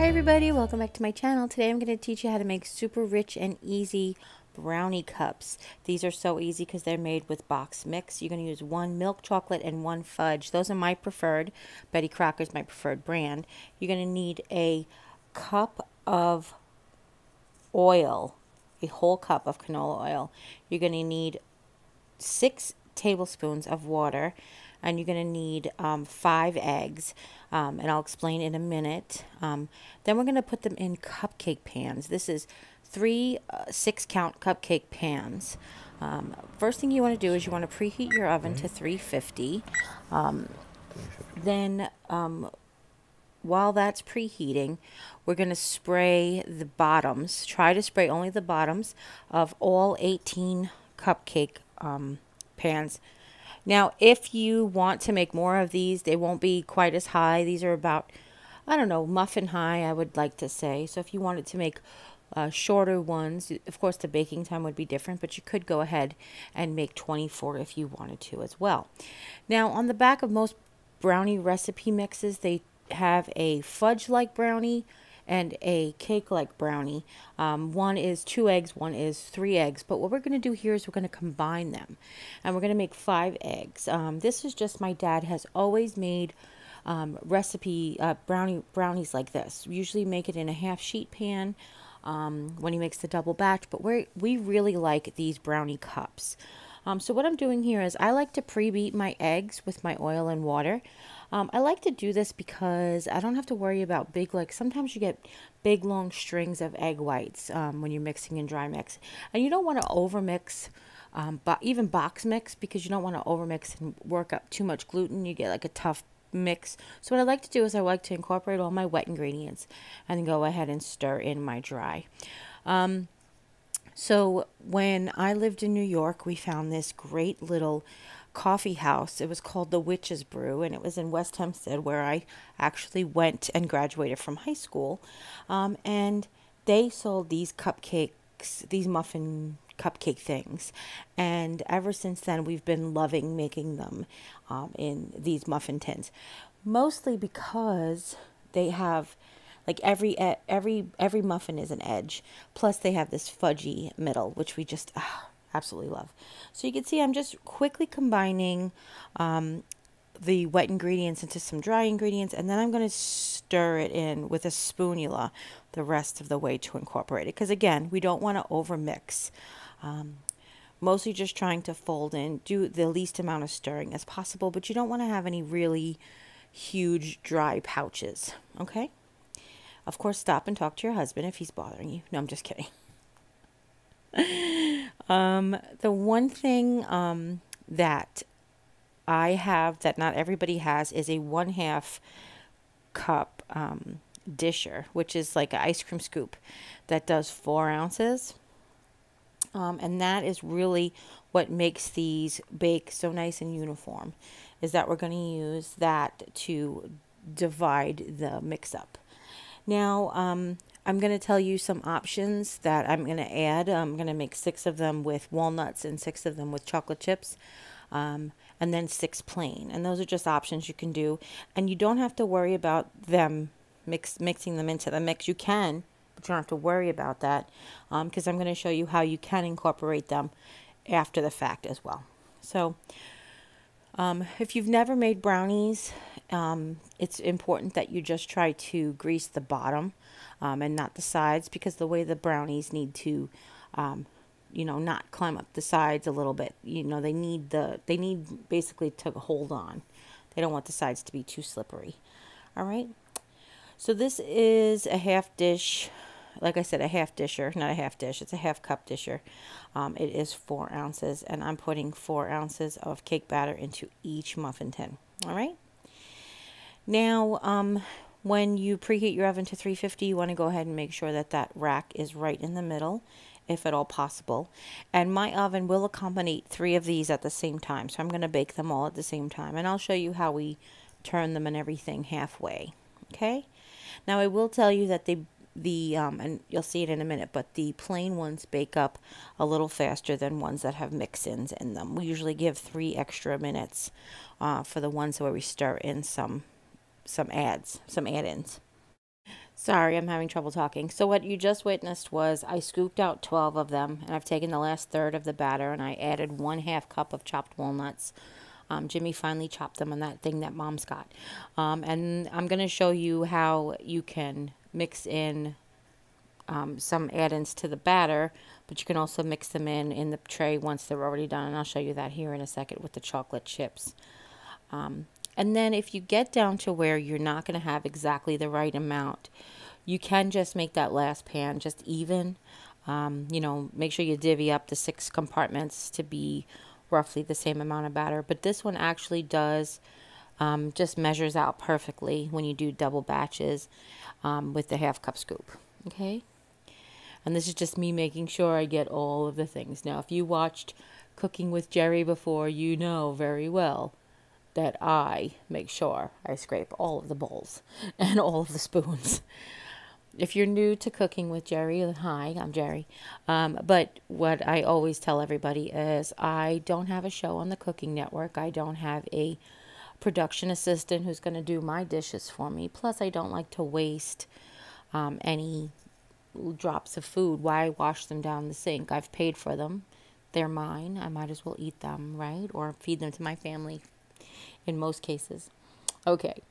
Hi everybody, welcome back to my channel. Today I'm going to teach you how to make super rich and easy brownie cups. These are so easy because they're made with box mix. You're going to use one milk chocolate and one fudge. Those are my preferred. Betty Crocker's my preferred brand. You're going to need a cup of oil, a whole cup of canola oil. You're going to need 6 tablespoons of water, and you're going to need 5 eggs, and I'll explain in a minute. Then we're going to put them in cupcake pans. This is 3 6-count cupcake pans. First thing you want to do is you want to preheat your oven to 350. Then while that's preheating, we're going to spray the bottoms. Try to spray only the bottoms of all 18 cupcake pans. Now, if you want to make more of these, they won't be quite as high. These are about, I don't know, muffin high, I would like to say. So if you wanted to make shorter ones, of course the baking time would be different, but you could go ahead and make 24 if you wanted to as well. Now, on the back of most brownie recipe mixes, they have a fudge-like brownie and a cake-like brownie. One is 2 eggs, one is 3 eggs. But what we're going to do here is we're going to combine them. And we're going to make 5 eggs. This is just my dad has always made brownies like this. We usually make it in a half sheet pan when he makes the double batch. But we really like these brownie cups. So what I'm doing here is I like to pre-beat my eggs with my oil and water. I like to do this because I don't have to worry about sometimes you get big long strings of egg whites when you're mixing in dry mix. And you don't want to overmix, but even box mix, because you don't want to overmix and work up too much gluten. You get like a tough mix. So what I like to do is I like to incorporate all my wet ingredients and then go ahead and stir in my dry. So when I lived in New York, we found this great little coffee house. It was called the Witch's Brew, and it was in West Hempstead, where I actually went and graduated from high school. And they sold these cupcakes, these muffin cupcake things. And ever since then, we've been loving making them in these muffin tins. Mostly because they have, like, every muffin is an edge. Plus they have this fudgy middle, which we just absolutely love. So you can see I'm just quickly combining the wet ingredients into some dry ingredients, and then I'm going to stir it in with a spatula the rest of the way to incorporate it. Because again, we don't want to overmix. Mostly just trying to fold in, do the least amount of stirring as possible, but you don't want to have any really huge dry pouches. Okay? Of course, stop and talk to your husband if he's bothering you. No, I'm just kidding. The one thing that I have that not everybody has is a 1/2 cup disher, which is like an ice cream scoop that does 4 ounces. And that is really what makes these bake so nice and uniform, is that we're going to use that to divide the mix-up. Now, I'm going to tell you some options that I'm going to add. I'm going to make 6 of them with walnuts and 6 of them with chocolate chips, and then 6 plain. And those are just options you can do. And you don't have to worry about them mixing them into the mix. You can, but you don't have to worry about that, because I'm going to show you how you can incorporate them after the fact as well. So if you've never made brownies, it's important that you just try to grease the bottom and not the sides, because the way the brownies need to, not climb up the sides a little bit. They need basically to hold on. They don't want the sides to be too slippery. All right. So this is a half dish. Like I said, a half disher, not a half dish. It's a half cup disher. It is 4 ounces, and I'm putting 4 ounces of cake batter into each muffin tin. All right. Now, when you preheat your oven to 350, you want to go ahead and make sure that that rack is right in the middle, if at all possible. And my oven will accommodate 3 of these at the same time, so I'm going to bake them all at the same time. And I'll show you how we turn them and everything halfway. Okay. Now, I will tell you that and you'll see it in a minute, but the plain ones bake up a little faster than ones that have mix-ins in them. We usually give 3 extra minutes for the ones where we stir in some add-ins. Sorry, I'm having trouble talking. So what you just witnessed was I scooped out 12 of them, and I've taken the last third of the batter, and I added 1/2 cup of chopped walnuts. Jimmy finally chopped them on that thing that Mom's got. And I'm going to show you how you can mix in some add-ins to the batter, but you can also mix them in the tray once they're already done, and I'll show you that here in a second with the chocolate chips. And then if you get down to where you're not going to have exactly the right amount, you can just make that last pan just even. You know, make sure you divvy up the 6 compartments to be roughly the same amount of batter. But this one actually does just measures out perfectly when you do double batches with the 1/2 cup scoop. Okay? And this is just me making sure I get all of the things. Now, if you watched Cooking with Jerry before, you know very well that I make sure I scrape all of the bowls and all of the spoons. If you're new to Cooking with Jerry, hi, I'm Jerry. But what I always tell everybody is I don't have a show on the Cooking Network. I don't have a production assistant who's going to do my dishes for me. Plus, I don't like to waste any drops of food. Why wash them down the sink? I've paid for them. They're mine. I might as well eat them, right? Or feed them to my family in most cases. Okay.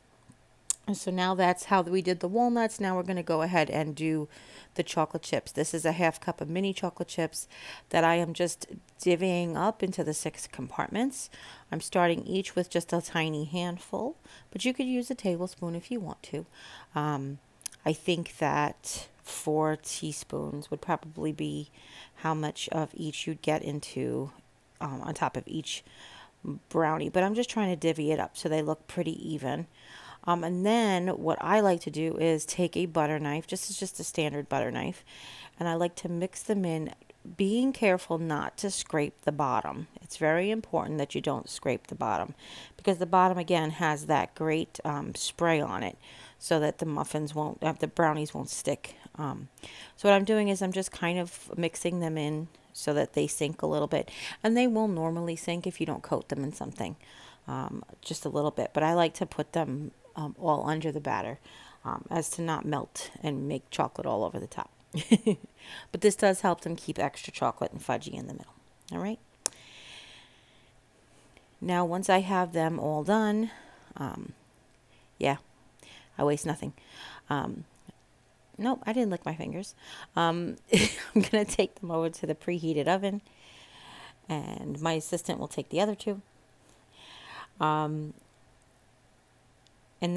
So now that's how we did the walnuts. Now we're going to go ahead and do the chocolate chips. This is a 1/2 cup of mini chocolate chips that I am just divvying up into the 6 compartments. I'm starting each with just a tiny handful, but you could use a tablespoon if you want to. I think that 4 teaspoons would probably be how much of each you'd get into on top of each brownie, but I'm just trying to divvy it up so they look pretty even. And then what I like to do is take a butter knife, just a standard butter knife, and I like to mix them in, being careful not to scrape the bottom. It's very important that you don't scrape the bottom because the bottom again has that great spray on it so that the muffins won't, the brownies won't stick. So what I'm doing is I'm just kind of mixing them in so that they sink a little bit, and they will normally sink if you don't coat them in something, just a little bit, but I like to put them all under the batter as to not melt and make chocolate all over the top. But this does help them keep extra chocolate and fudgy in the middle. All right. Now once I have them all done, yeah, I waste nothing. Nope, I didn't lick my fingers. I'm going to take them over to the preheated oven, and my assistant will take the other 2. And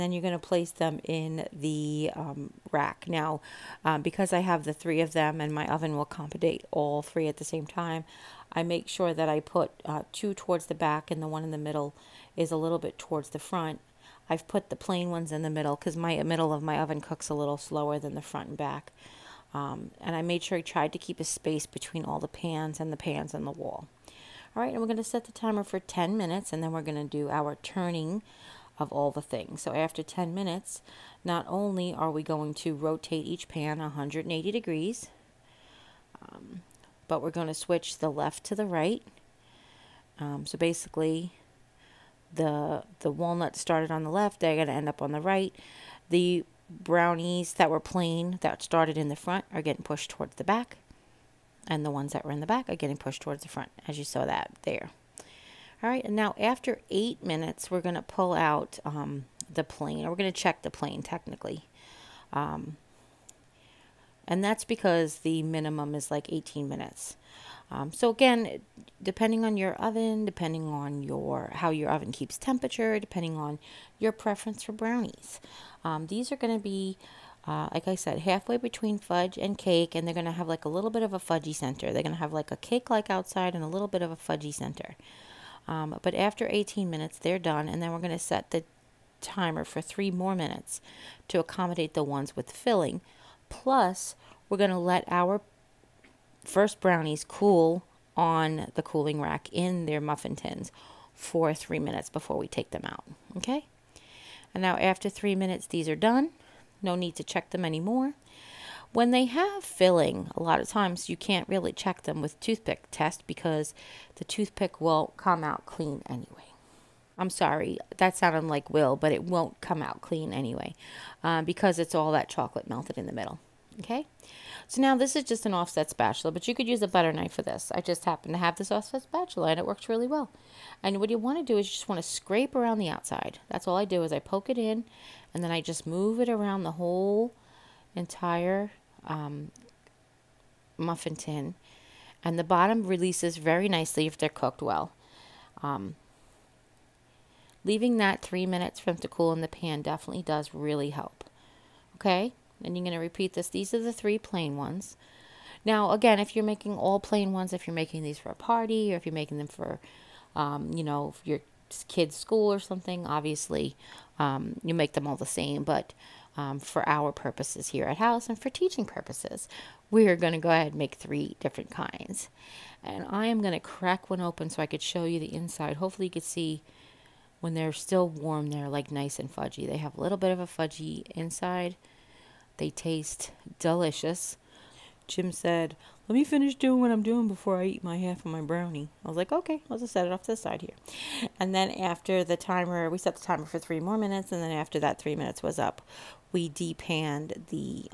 then you're going to place them in the rack. Now, because I have the 3 of them and my oven will accommodate all 3 at the same time, I make sure that I put 2 towards the back and the one in the middle is a little bit towards the front. I've put the plain ones in the middle because my middle of my oven cooks a little slower than the front and back. And I made sure I tried to keep a space between all the pans and the wall. All right, and we're going to set the timer for 10 minutes, and then we're going to do our turning of all the things. So after 10 minutes, not only are we going to rotate each pan 180 degrees, but we're going to switch the left to the right. So basically, the walnuts started on the left, they're going to end up on the right. The brownies that were plain that started in the front are getting pushed towards the back, and the ones that were in the back are getting pushed towards the front, as you saw that there. All right, and now after 8 minutes, we're going to pull out the plain, or we're going to check the plain technically. And that's because the minimum is like 18 minutes. So again, depending on your oven, depending on how your oven keeps temperature, depending on your preference for brownies. These are going to be, like I said, halfway between fudge and cake, and they're going to have like a little bit of a fudgy center. They're going to have like a cake-like outside and a little bit of a fudgy center. But after 18 minutes, they're done, and then we're going to set the timer for 3 more minutes to accommodate the ones with filling. Plus, we're going to let our first brownies cool on the cooling rack in their muffin tins for 3 minutes before we take them out. Okay? And now after 3 minutes, these are done. No need to check them anymore. When they have filling, a lot of times you can't really check them with toothpick test because the toothpick will come out clean anyway. I'm sorry, that sounded like will, but it won't come out clean anyway, because it's all that chocolate melted in the middle. Okay, so now this is just an offset spatula, but you could use a butter knife for this. I just happen to have this offset spatula, and it works really well. And what you want to do is you just want to scrape around the outside. That's all I do is I poke it in, and then I just move it around the whole entire muffin tin. And the bottom releases very nicely if they're cooked well. Leaving that 3 minutes for them to cool in the pan definitely does really help. Okay, and you're going to repeat this. These are the 3 plain ones. Now, again, if you're making all plain ones, if you're making these for a party or if you're making them for, you know, your kid's school or something, obviously you make them all the same. But for our purposes here at house and for teaching purposes, we are going to go ahead and make 3 different kinds. And I am going to crack one open so I could show you the inside. Hopefully you could see when they're still warm, they're like nice and fudgy. They have a little bit of a fudgy inside. They taste delicious. Jim said, let me finish doing what I'm doing before I eat my half of my brownie. I was like, okay, I'll just set it off to the side here. And then after the timer, we set the timer for 3 more minutes. And then after that 3 minutes was up, we depanned the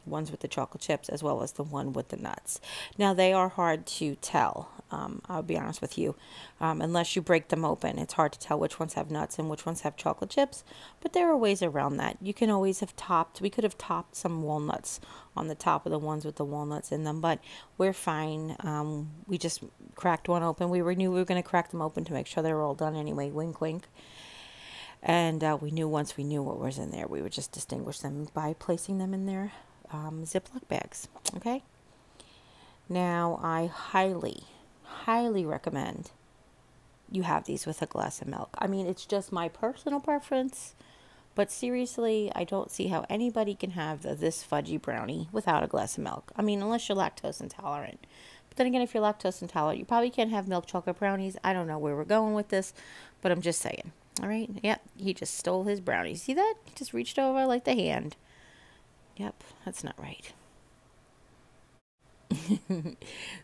ones with the chocolate chips as well as the one with the nuts. Now, they are hard to tell. I'll be honest with you. Unless you break them open, it's hard to tell which ones have nuts and which ones have chocolate chips. But there are ways around that. You can always have topped. We could have topped some walnuts on the top of the ones with the walnuts in them. But we're fine. We just cracked one open. We knew we were going to crack them open to make sure they were all done anyway. Wink, wink. And we knew once we knew what was in there, we would just distinguish them by placing them in their Ziploc bags. Okay. Now, I highly, highly recommend you have these with a glass of milk. I mean, it's just my personal preference, but seriously, I don't see how anybody can have this fudgy brownie without a glass of milk. I mean, unless you're lactose intolerant. But then again, if you're lactose intolerant, you probably can't have milk chocolate brownies. I don't know where we're going with this, but I'm just saying. All right. Yep. He just stole his brownie. See that? He just reached over like the hand. Yep. That's not right.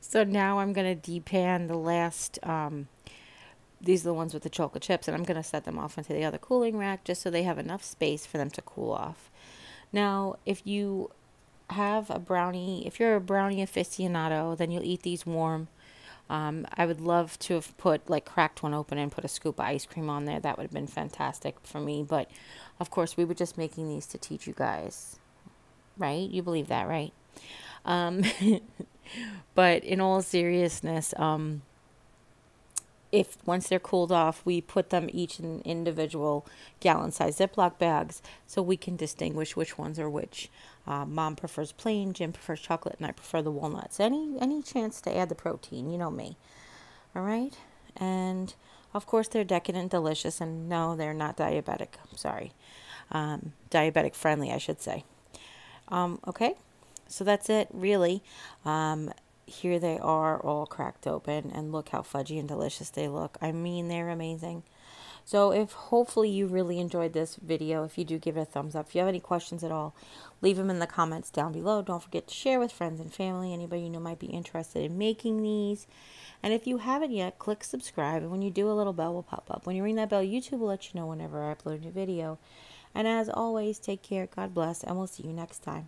So now I'm going to depan the last, these are the ones with the chocolate chips, and I'm going to set them off into the other cooling rack just so they have enough space for them to cool off. Now, if you have a brownie, if you're a brownie aficionado, then you'll eat these warm. I would love to have put, like, cracked one open and put a scoop of ice cream on there. That would have been fantastic for me. But, of course, we were just making these to teach you guys. Right? You believe that, right? But in all seriousness, if once they're cooled off, we put them each in individual gallon-sized Ziploc bags so we can distinguish which ones are which. Mom prefers plain, Jim prefers chocolate, and I prefer the walnuts. Any chance to add the protein, you know me. All right? And, of course, they're decadent, delicious, and no, they're not diabetic. I'm sorry. Diabetic friendly, I should say. Okay? So that's it, really. Here they are all cracked open, and look how fudgy and delicious they look. I mean, they're amazing. So if hopefully you really enjoyed this video, if you do, give it a thumbs up. If you have any questions at all, leave them in the comments down below. Don't forget to share with friends and family, anybody you know might be interested in making these. And if you haven't yet, click subscribe, and when you do, a little bell will pop up. When you ring that bell, YouTube will let you know whenever I upload a new video. And as always, take care, God bless, and we'll see you next time.